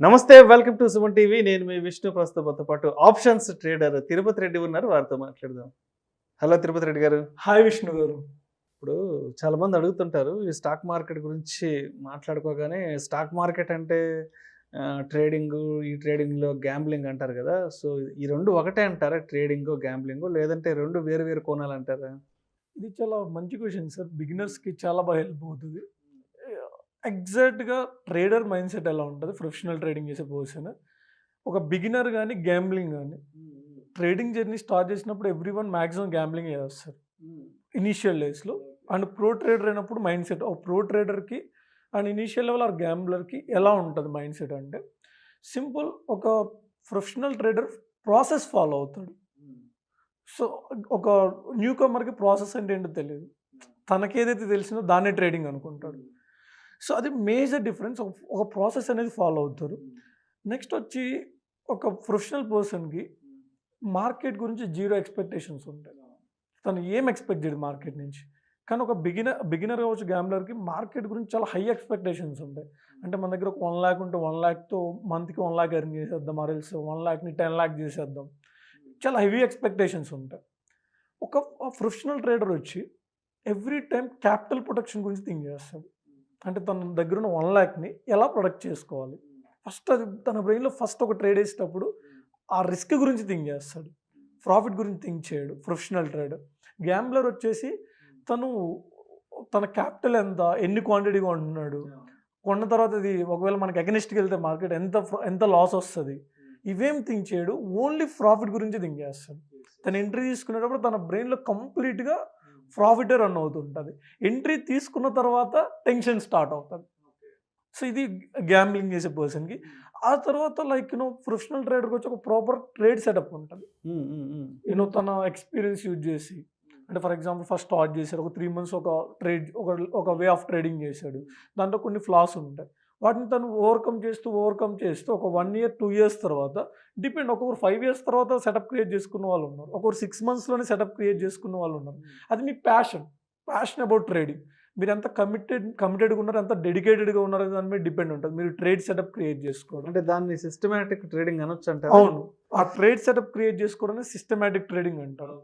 నమస్తే, welcome to Suman TV. నేను మీ విష్ణు. ప్రస్తుతంతో పాటు ఆప్షన్స్ ట్రేడర్ తిరుపతి రెడ్డి ఉన్నారు, వారితో మాట్లాడదాం. హలో తిరుపతి రెడ్డి గారు. హాయ్ విష్ణు గారు. ఇప్పుడు చాలా మంది అడుగుతుంటారు ఈ స్టాక్ మార్కెట్ గురించి మాట్లాడుకోగానే, స్టాక్ మార్కెట్ అంటే ట్రేడింగ్, ఈ ట్రేడింగ్లో గ్యాంబ్లింగ్ అంటారు కదా. సో ఈ రెండు ఒకటే అంటారా, ట్రేడింగ్ గ్యాంబ్లింగ్, లేదంటే రెండు వేరు వేరు కోణాలు అంటారా? ఇది చాలా మంచి క్వశ్చన్ సార్. బిగినర్స్కి చాలా బాగా హెల్ప్ అవుతుంది. ఎగ్జాక్ట్గా ట్రేడర్ మైండ్ సెట్ ఎలా ఉంటుంది, ప్రొఫెషనల్ ట్రేడింగ్ చేసే పర్సన్, ఒక బిగినర్ కానీ గ్యాంబ్లింగ్ కానీ ట్రేడింగ్ జర్నీ స్టార్ట్ చేసినప్పుడు ఎవ్రీ వన్ మ్యాక్సిమం గ్యాంబ్లింగ్ చేస్తారు ఇనీషియల్ డేస్లో. అండ్ ప్రో ట్రేడర్ అయినప్పుడు మైండ్ సెట్ ఒక ప్రో ట్రేడర్కి అండ్ ఇనీషియల్ లెవెల్ ఆర్ గ్యాంబ్లర్కి ఎలా ఉంటుంది మైండ్ సెట్ అంటే, సింపుల్. ఒక ప్రొఫెషనల్ ట్రేడర్ ప్రాసెస్ ఫాలో అవుతాడు. సో ఒక న్యూ కమర్కి ప్రాసెస్ అంటే ఏంటో తెలియదు, తనకి ఏదైతే తెలిసిందో దాన్నే ట్రేడింగ్ అనుకుంటాడు. సో అది మేజర్ డిఫరెన్స్. ఒక ప్రాసెస్ అనేది ఫాలో అవుతారు. నెక్స్ట్ వచ్చి ఒక ప్రొఫెషనల్ పర్సన్కి మార్కెట్ గురించి జీరో ఎక్స్పెక్టేషన్స్ ఉంటాయి. తను ఏం ఎక్స్పెక్ట్ చేయడు మార్కెట్ నుంచి. కానీ ఒక బిగినర్ కావచ్చు గ్యాంబ్లర్కి మార్కెట్ గురించి చాలా హై ఎక్స్పెక్టేషన్స్ ఉంటాయి. అంటే మన దగ్గర ఒక 1 lakh ఉంటే 1 lakhతో మంత్కి 1 lakh ఎర్న్ చేసేద్దాం, ఆర్ఎల్స్ 1 lakhని 10 lakh చేసేద్దాం. చాలా హెవీ ఎక్స్పెక్టేషన్స్ ఉంటాయి. ఒక ప్రొఫెషనల్ ట్రేడర్ వచ్చి ఎవ్రీ టైం క్యాపిటల్ ప్రొటెక్షన్ గురించి థింక్ చేస్తాడు. అంటే తన దగ్గర ఉన్న 1 lakhని ఎలా ప్రొటెక్ట్ చేసుకోవాలి, ఫస్ట్ అది తన బ్రెయిన్లో ఫస్ట్ ఒక ట్రేడ్ వేసేటప్పుడు ఆ రిస్క్ గురించి థింక్ చేస్తాడు, ప్రాఫిట్ గురించి థింక్ చేయడు ప్రొఫెషనల్ ట్రేడర్. గ్యాంబ్లర్ వచ్చేసి తన క్యాపిటల్ ఎంత, ఎన్ని క్వాంటిటీగా ఉంటున్నాడు, కొన్న తర్వాత ఇది ఒకవేళ మనకి అగెనిస్ట్కి వెళ్తే మార్కెట్ ఎంత లాస్ వస్తుంది, ఇవేం థింక్ చేయడు, ఓన్లీ ప్రాఫిట్ గురించి థింక్ చేస్తాడు. తను ఎంట్రీ తీసుకునేటప్పుడు తన బ్రెయిన్లో కంప్లీట్గా ప్రాఫిటే రన్ అవుతుంటుంది. ఎంట్రీ తీసుకున్న తర్వాత టెన్షన్ స్టార్ట్ అవుతుంది. సో ఇది గ్యాంబ్లింగ్ చేసే పర్సన్కి. ఆ తర్వాత ప్రొఫెషనల్ ట్రేడర్కి వచ్చి ఒక ప్రాపర్ ట్రేడ్ సెటప్ ఉంటుంది. తన ఎక్స్పీరియన్స్ యూజ్ చేసి, అంటే ఫర్ ఎగ్జాంపుల్ ఫస్ట్ స్టార్ట్ చేశాడు, ఒక 3 months ఒక వే ఆఫ్ ట్రేడింగ్ చేశాడు. దాంట్లో కొన్ని ఫ్లాస్ ఉంటాయి, వాటిని తను ఓవర్కమ్ చేస్తూ ఒక 1 year 2 years తర్వాత ఒక్కొక్కరు 5 years తర్వాత సెటప్ క్రియేట్ చేసుకున్న వాళ్ళు ఉన్నారు, ఒక్కొక్కరు 6 monthsలోనే సెటప్ క్రియేట్ చేసుకున్న వాళ్ళు ఉన్నారు. అది మీ ప్యాషన్ అబౌట్ ట్రేడింగ్. మీరు ఎంత కమిటెడ్గా ఉన్నారు, ఎంత డెడికేటెడ్గా ఉన్నారు దాని మీద డిపెండ్ ఉంటుంది మీరు ట్రేడ్ సెటప్ క్రియేట్ చేసుకోవడం. అంటే దాన్ని సిస్టమేటిక్ ట్రేడింగ్ అనొచ్చు అంటే. అవును, ఆ ట్రేడ్ సెటప్ క్రియేట్ చేసుకోవడం సిస్టమేటిక్ ట్రేడింగ్ అంటారు.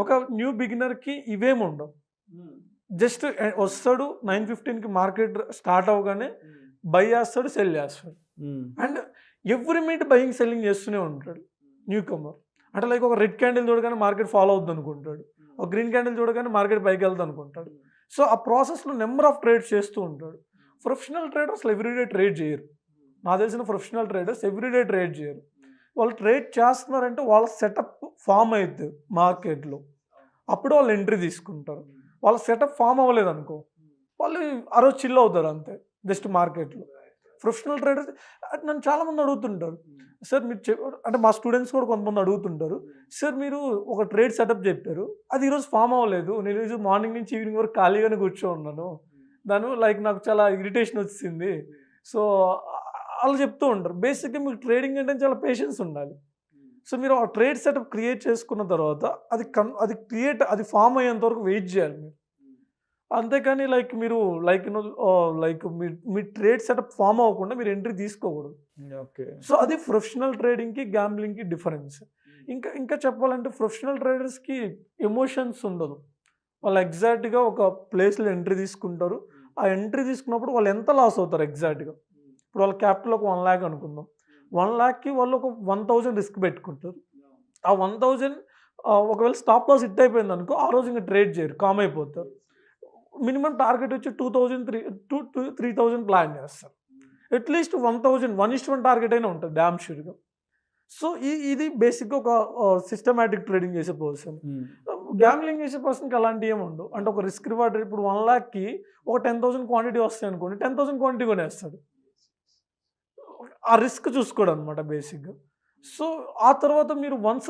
ఒక న్యూ బిగినర్కి ఇవేమి ఉండవు. జస్ట్ వస్తాడు 9:15కి మార్కెట్ స్టార్ట్ అవగానే బై చేస్తాడు, సెల్ చేస్తాడు. And every minute buying selling చేస్తూనే ఉంటాడు న్యూ కమర్. అంటే ఒక రెడ్ క్యాండిల్ చూడగానే మార్కెట్ ఫాలో అవుద్ది అనుకుంటాడు, ఒక గ్రీన్ క్యాండిల్ చూడగానే మార్కెట్ పైకి వెళ్తుంది అనుకుంటాడు. సో ఆ ప్రాసెస్లో నెంబర్ ఆఫ్ ట్రేడ్స్ చేస్తూ ఉంటాడు. ప్రొఫెషనల్ ట్రేడర్స్ ఎవ్రీడే ట్రేడ్ చేయరు. నాకు తెలిసిన ప్రొఫెషనల్ ట్రేడర్స్ ఎవ్రీడే ట్రేడ్ చేయరు. వాళ్ళు ట్రేడ్ చేస్తున్నారంటే వాళ్ళ సెటప్ ఫామ్ అవుతుంది మార్కెట్లో, అప్పుడు వాళ్ళు ఎంట్రీ తీసుకుంటారు. వాళ్ళ సెటప్ ఫామ్ అవ్వలేదు అనుకో, వాళ్ళు ఆ రోజు చిల్ అవుతారు అంతే జస్ట్ మార్కెట్లో. ప్రొఫెషనల్ ట్రేడర్స్ నన్ను చాలామంది అడుగుతుంటారు, సార్ మీరు అంటే మా స్టూడెంట్స్ కూడా కొంతమంది అడుగుతుంటారు, సార్ మీరు ఒక ట్రేడ్ సెటప్ చెప్పారు, అది ఈరోజు ఫామ్ అవ్వలేదు, నేను ఈరోజు మార్నింగ్ నుంచి ఈవినింగ్ వరకు ఖాళీగానే కూర్చో ఉన్నాను, నాకు చాలా ఇరిటేషన్ వచ్చింది. సో వాళ్ళు చెప్తూ ఉంటారు. బేసిక్గా మీకు ట్రేడింగ్ అంటే చాలా పేషెన్స్ ఉండాలి. సో మీరు ఆ ట్రేడ్ సెటప్ క్రియేట్ చేసుకున్న తర్వాత అది ఫామ్ అయ్యేంత వరకు వెయిట్ చేయాలి మీరు. అంతేకాని మీరు మీ ట్రేడ్ సెటప్ ఫామ్ అవ్వకుండా మీరు ఎంట్రీ తీసుకోకూడదు. ఓకే. సో అది ప్రొఫెషనల్ ట్రేడింగ్కి గ్యాంబ్లింగ్కి డిఫరెన్స్. ఇంకా చెప్పాలంటే ప్రొఫెషనల్ ట్రేడర్స్కి ఎమోషన్స్ ఉండదు. వాళ్ళు ఎగ్జాక్ట్గా ఒక ప్లేస్లో ఎంట్రీ తీసుకుంటారు. ఆ ఎంట్రీ తీసుకున్నప్పుడు వాళ్ళు ఎంత లాస్ అవుతారు ఎగ్జాక్ట్గా. ఇప్పుడు వాళ్ళ క్యాపిటల్ ఒక 1 lakh అనుకుందాం, 1 lakhకి వాళ్ళు ఒక 1,000 రిస్క్ పెట్టుకుంటారు. ఆ 1,000 ఒకవేళ స్టాప్ లాస్ హిట్ అయిపోయింది అనుకో, ఆ రోజు ఇంకా ట్రేడ్ చేయరు, కామ్ అయిపోతారు. మినిమం టార్గెట్ వచ్చి 2,000-3,000 ప్లాన్ చేస్తారు. అట్లీస్ట్ 1,000 1:1 టార్గెట్ అయినా ఉంటుంది డ్యామ్ షూర్గా. సో ఇది బేసిక్గా ఒక సిస్టమేటిక్ ట్రేడింగ్ చేసే పర్సన్. గ్యాంబ్లింగ్ చేసే పర్సన్కి అలాంటివి ఏమి ఉండవు. అంటే ఒక రిస్క్ రివార్డ్, ఇప్పుడు 1 lakhకి ఒక 10,000 క్వాంటిటీ వస్తాయి అనుకోండి, 10,000 క్వాంటిటీ కొనేస్తాడు. ఆ రిస్క్ చూసుకోడు అనమాట బేసిక్గా. సో ఆ తర్వాత మీరు వన్స్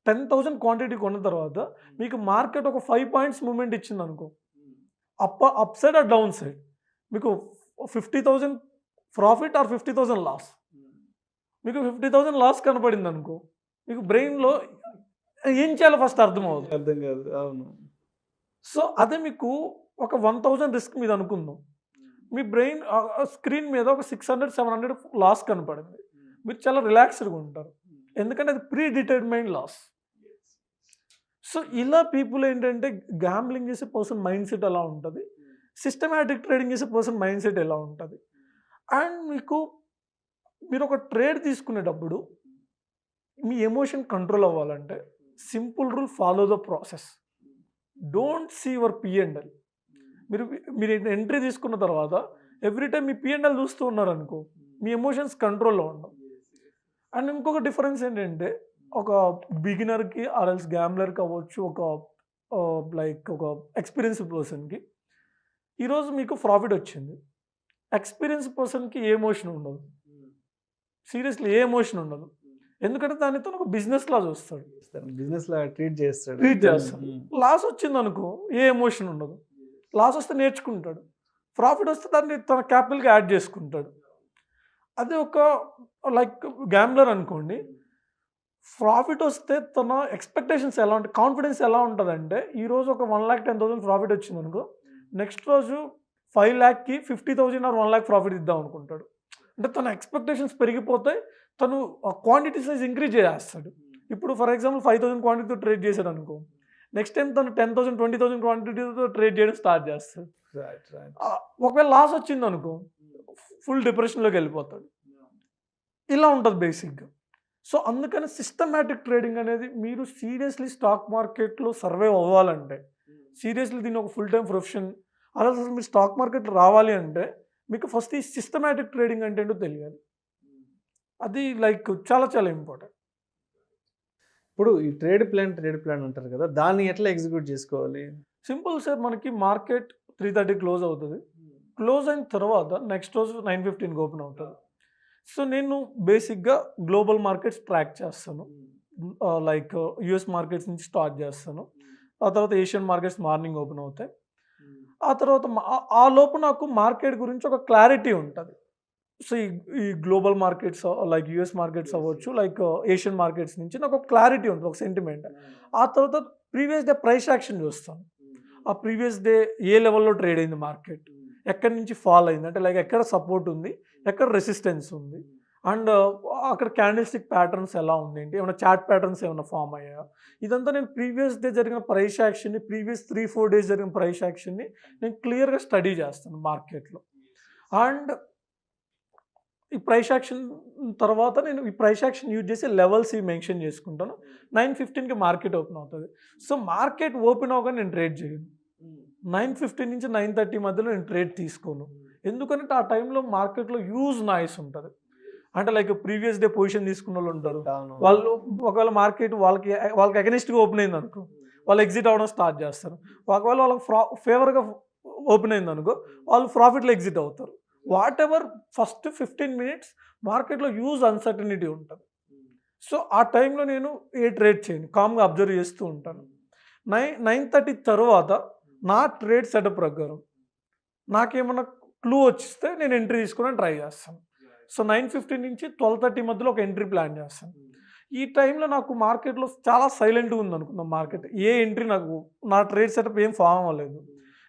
10,000 క్వాంటిటీ కొన్న తర్వాత మీకు మార్కెట్ ఒక 5 points మూమెంట్ ఇచ్చింది అనుకో, upside or downside, మీకు 50,000 ప్రాఫిట్ ఆర్ 50,000 లాస్. మీకు 50,000 లాస్ కనపడింది అనుకో, మీకు బ్రెయిన్లో ఏం చేయాలో ఫస్ట్ అర్థం కాదు. అవును. సో అదే మీకు ఒక 1,000 రిస్క్ మీద అనుకుందాం, మీ బ్రెయిన్ స్క్రీన్ మీద ఒక 600-700 లాస్ కనపడింది. మీరు చాలా రిలాక్స్డ్గా ఉంటారు, ఎందుకంటే అది ప్రీ డిటర్మైన్డ్ లాస్. సో ఇలా పీపుల్ ఏంటంటే గ్యాంబ్లింగ్ చేసే పర్సన్ మైండ్ సెట్ ఎలా ఉంటుంది, సిస్టమాటిక్ ట్రేడింగ్ చేసే పర్సన్ మైండ్ సెట్ ఎలా ఉంటుంది. అండ్ మీరు ఒక ట్రేడ్ తీసుకునేటప్పుడు మీ ఎమోషన్ కంట్రోల్ అవ్వాలంటే simple rule, follow the process. Don't see your P&L. మీరు ఎంట్రీ తీసుకున్న తర్వాత ఎవ్రీ టైం మీ P&L చూస్తూ ఉన్నారనుకో, మీ ఎమోషన్స్ కంట్రోల్లో ఉండవు. అండ్ ఇంకొక డిఫరెన్స్ ఏంటంటే ఒక బిగినర్కి ఆర్ఎల్స్ గ్యాంబ్లర్కి అవ్వచ్చు, ఒక ఎక్స్పీరియన్స్ పర్సన్కి ఈరోజు మీకు ప్రాఫిట్ వచ్చింది. ఎక్స్పీరియన్స్ పర్సన్కి ఏ ఎమోషన్ ఉండదు, సీరియస్లీ ఏ ఎమోషన్ ఉండదు, ఎందుకంటే దానితో ఒక బిజినెస్ లా చూస్తాడు, బిజినెస్ లా ట్రీట్ చేస్తాడు. లాస్ వచ్చింది అనుకో ఏ ఎమోషన్ ఉండదు, లాస్ వస్తే నేర్చుకుంటాడు, ప్రాఫిట్ వస్తే దాన్ని తన క్యాపిటల్గా యాడ్ చేసుకుంటాడు. అదే ఒక గ్యాంబ్లర్ అనుకోండి, ప్రాఫిట్ వస్తే తన ఎక్స్పెక్టేషన్స్ ఎలా ఉంటాయి, కాన్ఫిడెన్స్ ఎలా ఉంటుందంటే ఈరోజు ఒక 1,10,000 ప్రాఫిట్ వచ్చింది అనుకో, నెక్స్ట్ రోజు 5,00,000కి 50,000 ఆర్ 1,00,000 ప్రాఫిట్ ఇద్దాం అనుకుంటాడు. అంటే తన ఎక్స్పెక్టేషన్స్ పెరిగిపోతాయి, తను క్వాంటిటీ సైజ్ ఇంక్రీజ్ చేస్తాడు. ఇప్పుడు ఫర్ ఎగ్జాంపుల్ 5,000 క్వాంటిటీతో ట్రేడ్ చేశాడు అనుకో, నెక్స్ట్ టైం తను 10,000, 20,000 క్వాంటిటీతో ట్రేడ్ చేయడం స్టార్ట్ చేస్తాడు. ఒకవేళ లాస్ వచ్చింది అనుకో, ఫుల్ డిప్రెషన్లోకి వెళ్ళిపోతాడు. ఇలా ఉంటుంది బేసిక్గా. సో అందుకని సిస్టమాటిక్ ట్రేడింగ్ అనేది, మీరు సీరియస్లీ స్టాక్ మార్కెట్లో సర్వైవ్ అవ్వాలంటే, సీరియస్లీ దీన్ని ఒక ఫుల్ టైం ప్రొఫెషన్, అలా అసలు మీరు స్టాక్ మార్కెట్లో రావాలి అంటే మీకు ఫస్ట్ ఈ సిస్టమాటిక్ ట్రేడింగ్ అంటే ఏంటో తెలియాలి. అది చాలా చాలా ఇంపార్టెంట్. ఇప్పుడు ఈ ట్రేడ్ ప్లాన్ అంటారు కదా, దాన్ని ఎట్లా ఎగ్జిక్యూట్ చేసుకోవాలి? సింపుల్ సార్, మనకి మార్కెట్ 3:30 క్లోజ్ అవుతుంది. క్లోజ్ అయిన తర్వాత నెక్స్ట్ రోజు 9:15కి ఓపెన్ అవుతుంది. సో నేను బేసిక్గా గ్లోబల్ మార్కెట్స్ ట్రాక్ చేస్తాను, యుఎస్ మార్కెట్స్ నుంచి స్టార్ట్ చేస్తాను. ఆ తర్వాత ఏషియన్ మార్కెట్స్ మార్నింగ్ ఓపెన్ అవుతాయి. ఆ తర్వాత ఆ లోపు నాకు మార్కెట్ గురించి ఒక క్లారిటీ ఉంటుంది. సో ఈ గ్లోబల్ మార్కెట్స్ యుఎస్ మార్కెట్స్ అవ్వచ్చు, ఏషియన్ మార్కెట్స్ నుంచి నాకు ఒక క్లారిటీ ఉంటుంది, ఒక సెంటిమెంట్. ఆ తర్వాత ప్రీవియస్ డే ప్రైస్ యాక్షన్ చూస్తాను. ఆ ప్రీవియస్ డే ఏ లెవెల్లో ట్రేడ్ అయింది మార్కెట్, ఎక్కడి నుంచి ఫాల్ అయింది, అంటే ఎక్కడ సపోర్ట్ ఉంది, ఎక్కడ రెసిస్టెన్స్ ఉంది, అండ్ అక్కడ క్యాండిల్స్టిక్ ప్యాటర్న్స్ ఎలా ఉంది, ఏమైనా చార్ట్ ప్యాటర్న్స్ ఏమైనా ఫామ్ అయ్యాయా, ఇదంతా నేను ప్రీవియస్ డే జరిగిన ప్రైస్ యాక్షన్ని, ప్రీవియస్ 3-4 డేస్ జరిగిన ప్రైస్ యాక్షన్ని నేను క్లియర్గా స్టడీ చేస్తాను మార్కెట్లో. అండ్ ఈ ప్రైస్ యాక్షన్ తర్వాత నేను ఈ ప్రైస్ యాక్షన్ యూజ్ చేసి లెవెల్స్ మెన్షన్ చేసుకుంటాను. 9:15కి మార్కెట్ ఓపెన్ అవుతుంది. సో మార్కెట్ ఓపెన్ అవగానే నేను ట్రేడ్ చేయను. 9:15 నుంచి 9:30 మధ్యలో నేను ట్రేడ్ తీసుకోను. ఎందుకంటే ఆ టైంలో మార్కెట్లో హ్యూజ్ నాయిస్ ఉంటుంది. అంటే ప్రీవియస్ డే పొజిషన్ తీసుకున్న వాళ్ళు ఉంటారు, వాళ్ళు ఒకవేళ మార్కెట్ వాళ్ళకి అగెనిస్ట్గా ఓపెన్ అయింది అనుకో, వాళ్ళు ఎగ్జిట్ అవ్వడం స్టార్ట్ చేస్తారు. ఒకవేళ వాళ్ళకి ఫేవర్గా ఓపెన్ అయింది అనుకో, వాళ్ళు ప్రాఫిట్లో ఎగ్జిట్ అవుతారు. వాట్ ఎవర్ ఫస్ట్ 15 మినిట్స్ మార్కెట్లో హ్యూజ్ అన్సర్టనిటీ ఉంటుంది. సో ఆ టైంలో నేను ఏ ట్రేడ్ చేయను, కామ్గా అబ్జర్వ్ చేస్తూ ఉంటాను. 9:30 తర్వాత నా ట్రేడ్ సెటప్ ప్రకారం నాకేమన్నా క్లూ వచ్చిస్తే నేను ఎంట్రీ తీసుకోవడానికి ట్రై చేస్తాను. సో 9:15 నుంచి 12:30 మధ్యలో ఒక ఎంట్రీ ప్లాన్ చేస్తాను. ఈ టైంలో నాకు మార్కెట్లో చాలా సైలెంట్గా ఉంది అనుకుందాం, మార్కెట్ ఏ ఎంట్రీ నా ట్రేడ్ సెటప్ ఏం ఫామ్ అవ్వలేదు.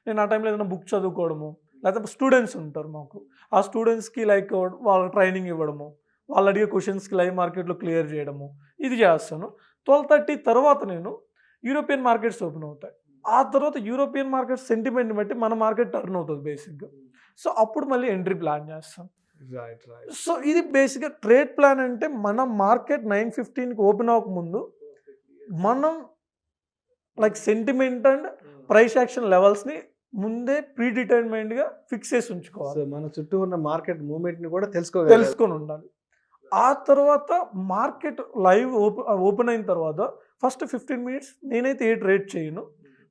నేను ఆ టైంలో ఏదైనా బుక్ చదువుకోవడము, లేకపోతే స్టూడెంట్స్ ఉంటారు మాకు, ఆ స్టూడెంట్స్కి వాళ్ళ ట్రైనింగ్ ఇవ్వడము, వాళ్ళు అడిగే క్వశ్చన్స్కి లైవ్ మార్కెట్లో క్లియర్ చేయడము, ఇది చేస్తాను. 12:30 తర్వాత నేను యూరోపియన్ మార్కెట్స్ ఓపెన్ అవుతాయి. ఆ తర్వాత యూరోపియన్ మార్కెట్ సెంటిమెంట్ని బట్టి మన మార్కెట్ టర్న్ అవుతుంది బేసిక్గా. సో అప్పుడు మళ్ళీ ఎంట్రీ ప్లాన్ చేస్తాం. సో ఇది బేసిక్గా ట్రేడ్ ప్లాన్. అంటే మన మార్కెట్ 9:15కి ఓపెన్ అవ్వకముందు మనం సెంటిమెంట్ అండ్ ప్రైస్ యాక్షన్ లెవెల్స్ని ముందే ప్రీ డిటర్మైన్డ్గా ఫిక్స్ చేసి ఉంచుకోవాలి. మన చుట్టూ ఉన్న మార్కెట్ మూవ్మెంట్ని కూడా తెలుసుకొని ఉండాలి. ఆ తర్వాత మార్కెట్ లైవ్ ఓపెన్ అయిన తర్వాత ఫస్ట్ 15 మినిట్స్ నేనైతే ఏ ట్రేడ్ చేయను,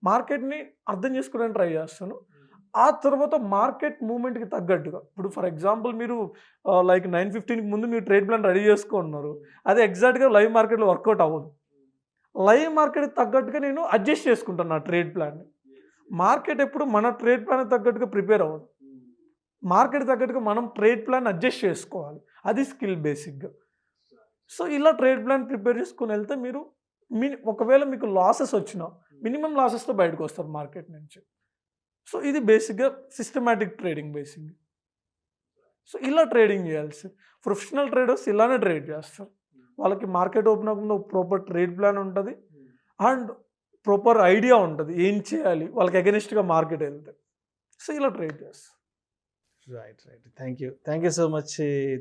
మార్కెట్ని అర్థం చేసుకోవడానికి ట్రై చేస్తాను. ఆ తర్వాత మార్కెట్ మూవ్మెంట్కి తగ్గట్టుగా, ఇప్పుడు ఫర్ ఎగ్జాంపుల్ మీరు 9:15కి ముందు మీరు ట్రేడ్ ప్లాన్ రెడీ చేసుకున్నారు, అది ఎగ్జాక్ట్గా లైవ్ మార్కెట్లో వర్కౌట్ అవ్వదు. లైవ్ మార్కెట్కి తగ్గట్టుగా నేను అడ్జస్ట్ చేసుకుంటాను నా ట్రేడ్ ప్లాన్ని. మార్కెట్ ఎప్పుడు మన ట్రేడ్ ప్లాన్ తగ్గట్టుగా ప్రిపేర్ అవ్వదు, మార్కెట్ తగ్గట్టుగా మనం ట్రేడ్ ప్లాన్ అడ్జస్ట్ చేసుకోవాలి, అది స్కిల్ బేసిక్గా. సో ఇలా ట్రేడ్ ప్లాన్ ప్రిపేర్ చేసుకుని వెళ్తే మీరు ఒకవేళ మీకు లాసెస్ వచ్చినా మినిమం లాసెస్తో బయటకు వస్తారు మార్కెట్ నుంచి. సో ఇది బేసిక్గా సిస్టమాటిక్ ట్రేడింగ్ బేసిక్గా. సో ఇలా ట్రేడింగ్ చేయాలి సార్. ప్రొఫెషనల్ ట్రేడర్స్ ఇలానే ట్రేడ్ చేస్తారు. వాళ్ళకి మార్కెట్ ఓపెన్ అవ్వకుండా ప్రాపర్ ట్రేడ్ ప్లాన్ ఉంటుంది అండ్ ప్రాపర్ ఐడియా ఉంటుంది ఏం చేయాలి వాళ్ళకి అగెనిస్ట్గా మార్కెట్ వెళ్తే. సో ఇలా ట్రేడ్ చేస్తారు. Right. Thank you so much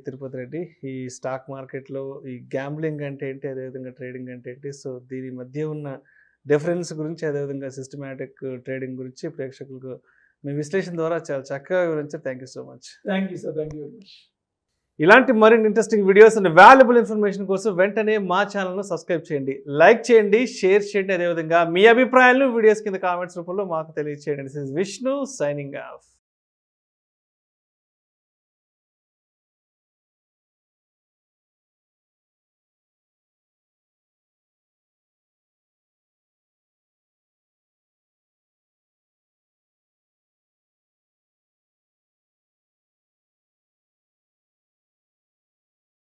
Tirupati Reddy. ఈ స్టాక్ మార్కెట్లో ఈ గ్యాంబ్లింగ్ అంటే ఏంటి, అదేవిధంగా ట్రేడింగ్ అంటే ఏంటి, సో దీని మధ్య ఉన్న డిఫరెన్స్ గురించి, అదేవిధంగా సిస్టమాటిక్ ట్రేడింగ్ గురించి ప్రేక్షకులకు మీ విశ్లేషణ ద్వారా చాలా చక్కగా వివరించారు. Thank you so much. Thank you sir. Thank you very much. ఇలాంటి మరిన్ని interesting videos and valuable information కోసం వెంటనే మా ఛానల్ను సబ్స్క్రైబ్ చేయండి, లైక్ చేయండి, షేర్ చేయండి. అదేవిధంగా మీ అభిప్రాయాలను వీడియోస్ కింద కామెంట్స్ రూపంలో మాకు తెలియజేయండి. This is Vishnu signing off.